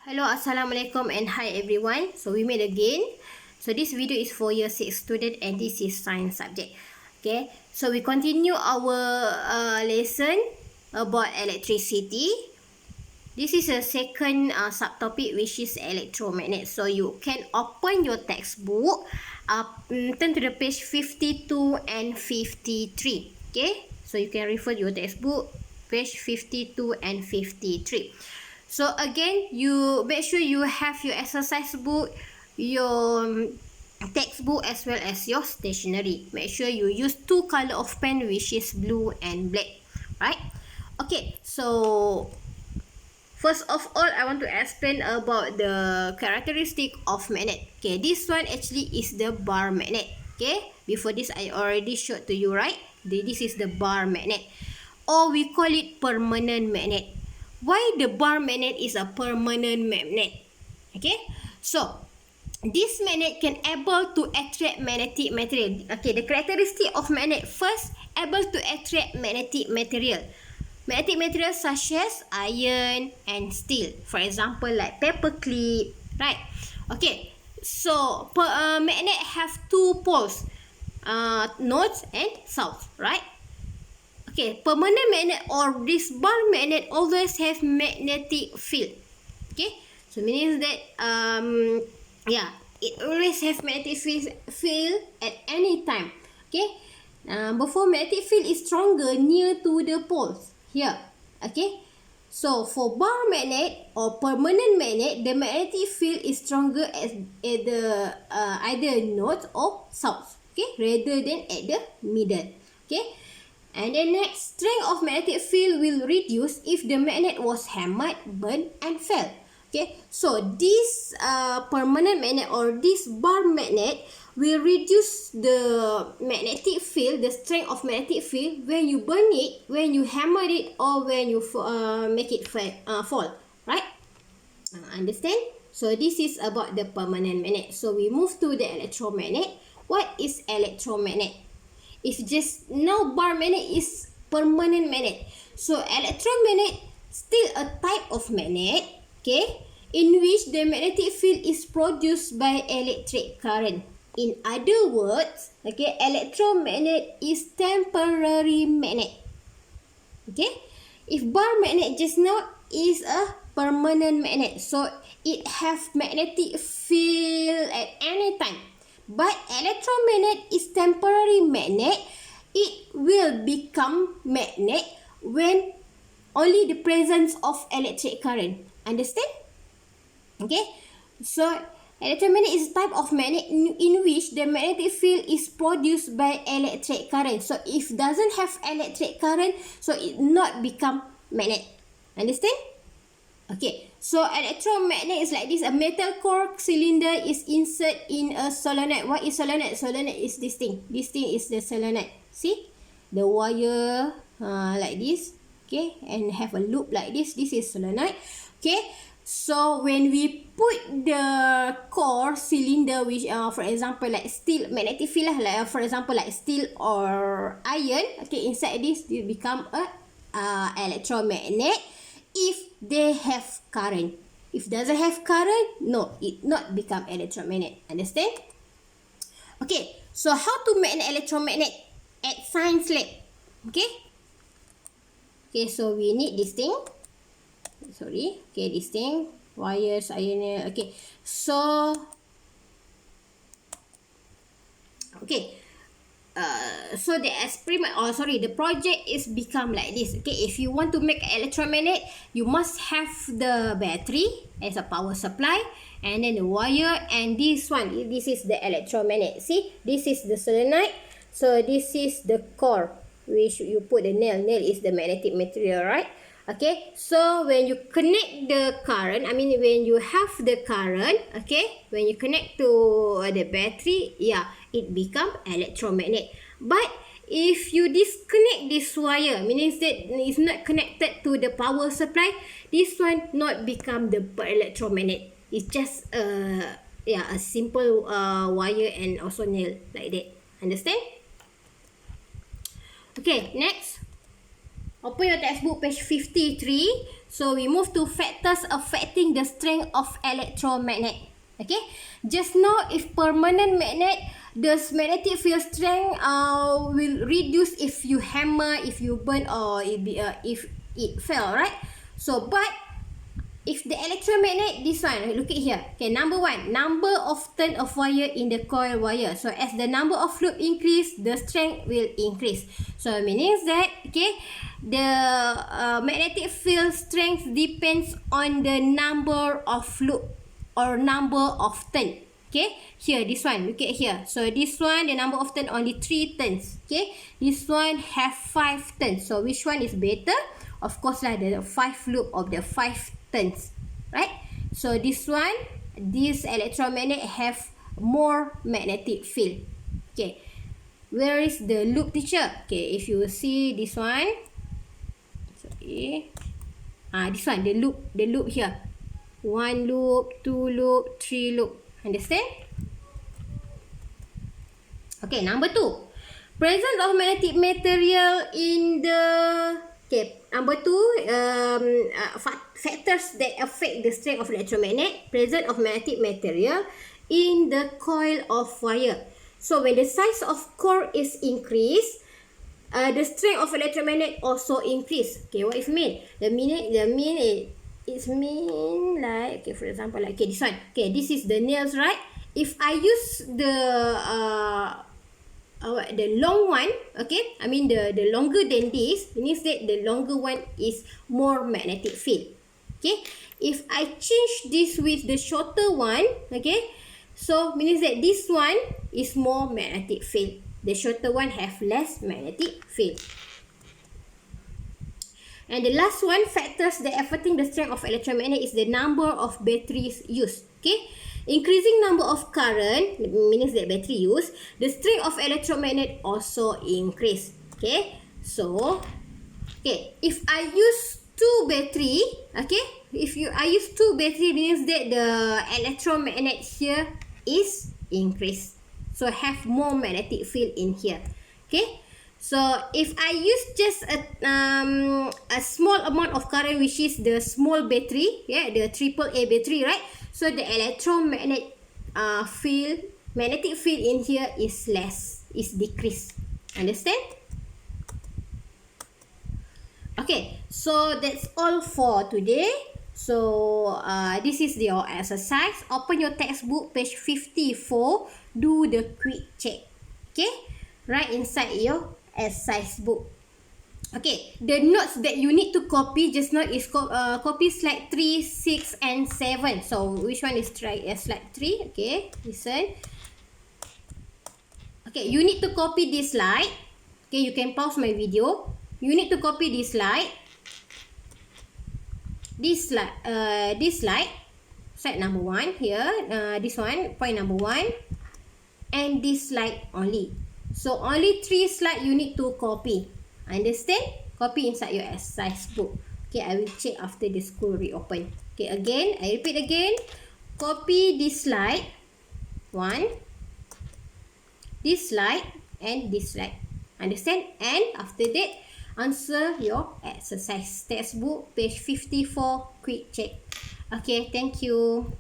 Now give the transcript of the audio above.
Hello, Assalamualaikum and hi everyone. So we meet again. So this video is for year 6 student and this is science subject. Okay, so we continue our lesson about electricity. This is a second subtopic which is electromagnet. So you can open your textbook, turn to the page 52 and 53. Okay, so you can refer your textbook page 52 and 53. So again, you make sure you have your exercise book, your textbook as well as your stationery. Make sure you use two color of pen which is blue and black. Right? Okay, so first of all, I want to explain about the characteristic of magnet. Okay, this one actually is the bar magnet. Okay, before this I already showed to you, right? This is the bar magnet, or we call it permanent magnet. Why the bar magnet is a permanent magnet? Okay, so this magnet can able to attract magnetic material. Okay, the characteristic of magnet, first, able to attract magnetic material. Magnetic materials such as iron and steel. For example, like paper clip, right? Okay, so magnet have two poles, north and south, right? Okay, permanent magnet or this bar magnet always have magnetic field. Okay, so means that it always have magnetic field at any time. Okay, before magnetic field is stronger near to the poles here. Okay, so for bar magnet or permanent magnet, the magnetic field is stronger at the either north or south. Okay, rather than at the middle. Okay. And the next, strength of magnetic field will reduce if the magnet was hammered, burned and fell. Okay, so this permanent magnet or this bar magnet will reduce the magnetic field, the strength of magnetic field when you burn it, when you hammer it, or when you make it fall. Right? Understand? So this is about the permanent magnet. So we move to the electromagnet. What is electromagnet? If just now bar magnet is permanent magnet, so electromagnet still a type of magnet, okay, in which the magnetic field is produced by electric current. In other words, okay, electromagnet is temporary magnet. Okay, if bar magnet just now is a permanent magnet, so it have magnetic field at any time. But electromagnet is temporary magnet. It will become magnet when only the presence of electric current. Understand? Okay. So electromagnet is a type of magnet in which the magnetic field is produced by electric current. So if doesn't have electric current, so it not become magnet. Understand? Okay, so electromagnet is like this. A metal core cylinder is inserted in a solenoid. What is solenoid? Solenoid is this thing. This thing is the solenoid. See? The wire like this. Okay, and have a loop like this. This is solenoid. Okay, so when we put the core cylinder, which for example like steel, magnetic field lah, like for example like steel or iron. Okay, inside this, it become a electromagnet. If they have current. If doesn't have current, no, it not become electromagnet. Understand? Okay, so how to make an electromagnet at science lab? Okay. Okay, so we need this thing. Sorry. Okay, this thing. Wires, iron. Okay, so okay. So the experiment, the project is become like this. Okay, if you want to make an electromagnet, you must have the battery as a power supply, and then the wire, and this one, this is the electromagnet. See, this is the solenoid. So this is the core, which you put the nail. Nail is the magnetic material, right? Okay, so when you connect the current, when you have the current, okay, when you connect to the battery, it become electromagnet. But if you disconnect this wire, meaning that it's not connected to the power supply, this one not become the electromagnet. It's just a simple wire and also nail like that. Understand? Okay, next. Open your textbook page 53. So we move to factors affecting the strength of electromagnet. Okay, just now if permanent magnet, the magnetic field strength will reduce if you hammer, if you burn, or if it fell, right? So but if the electromagnet, this one, look at here. Okay, number one, number of turn of wire in the coil wire. So as the number of loop increase, the strength will increase. So meaning that, okay, the magnetic field strength depends on the number of loop or number of turn. Okay, here, this one, look at here. So this one, the number of turn only 3 turns. Okay, this one have 5 turns. So which one is better? Of course lah, the 5 loop of the 5 turns, right? So this one, this electromagnet have more magnetic field. Okay, where is the loop, teacher? Okay, if you see this one, sorry, this one, the loop here, 1 loop, 2 loop, 3 loop. Understand? Okay, number 2, presence of magnetic material in the, okay, number 2, factors that affect the strength of electromagnet, presence of magnetic material in the coil of wire. So when the size of core is increased, the strength of electromagnet also increase. Okay, what it mean? It mean like, okay, for example, like, okay, this one. Okay, this is the nails, right? If I use the long one, okay, I mean the longer than this, means that the longer one is more magnetic field. Okay, if I change this with the shorter one, okay, so means that this one is more magnetic field, the shorter one have less magnetic field. And the last one, factors that affecting the strength of electromagnet is the number of batteries used. Okay, increasing number of current means that battery use, the strength of electromagnet also increase. Okay, so okay, if I use 2 battery, okay, I use 2 battery means that the electromagnet here is increased, so have more magnetic field in here. Okay, so if I use just a small amount of current, which is the small battery, yeah, the AAA battery, right? So the electromagnet magnetic field in here is less, is decreased. Understand? Okay, so that's all for today. So this is your exercise. Open your textbook, page 54. Do the quick check. Okay, right inside your exercise book. Okay, the notes that you need to copy just now is copy slide 3, 6 and 7. So which one is slide 3? Okay, listen. Okay, you need to copy this slide. Okay, you can pause my video. You need to copy this slide. This slide number 1 here. This one, point number 1, and this slide only. So only 3 slides you need to copy. Understand? Copy inside your exercise book. Okay, I will check after the school reopen. Okay, again, I repeat again. Copy this slide 1, this slide, and this slide. Understand? And after that, answer your exercise. Textbook, page 54, quick check. Okay, thank you.